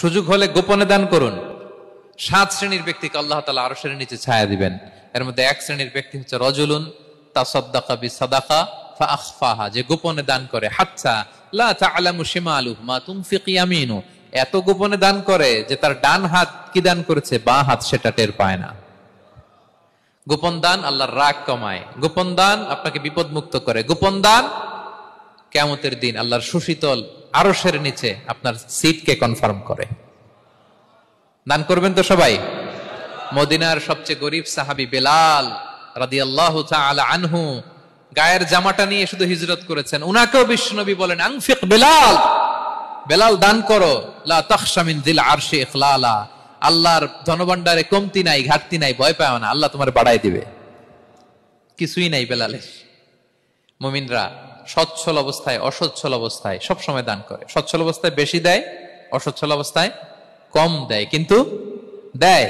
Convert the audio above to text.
সুযোগ হলে গোপনে দান করুন। 7 শ্রেণীর ব্যক্তিকে আল্লাহ তাআলা আরশের নিচে ছায়া দিবেন। এর মধ্যে 1 শ্রেণীর ব্যক্তি হচ্ছে রজুলুন তাসাদ্দাকা বিসাদাকা ফাআখফাহা, যে গোপনে দান করে, হাত্তা লা তা'লামু শিমালুহু মা তুনফিকু ইয়ামিনু, এত গোপনে দান করে যে তার ডান হাত কি দান করেছে বাঁ হাত সেটা টের পায় না। গোপন দান আল্লাহর রাগ কমায়, গোপন দান আপনাকে বিপদ মুক্ত করে, গোপন দান কিয়ামতের দিন আল্লাহর সুশীতল আরশের নিচে আপনার সিটকে কনফার্ম করে। দান করবেন তো সবাই। মদিনার সবচেয়ে গরিব সাহাবী বেলাল রাদিয়াল্লাহু তাআলা আনহু গায়ের জামাটা নিয়ে শুধু হিজরত করেছেন, উনাকেও বিশ্বনবী বলেন আনফিক বেলাল, বেলাল দান করো, লা তাখশা মিন যিল আরশি ইখলালা, আল্লাহর ধনভাণ্ডারে কমতি নাই, ঘাটতি নাই, ভয় পাও না, আল্লাহ তোমার বাড়ায় দিবে। কিছুই নাই বেলালের। মুমিনরা সচ্ছল অবস্থায় অসচ্ছল অবস্থায় সব সময় দান করে। সচ্ছল অবস্থায় বেশি দেয়, অসচ্ছল অবস্থায় কম দেয়, কিন্তু দেয়।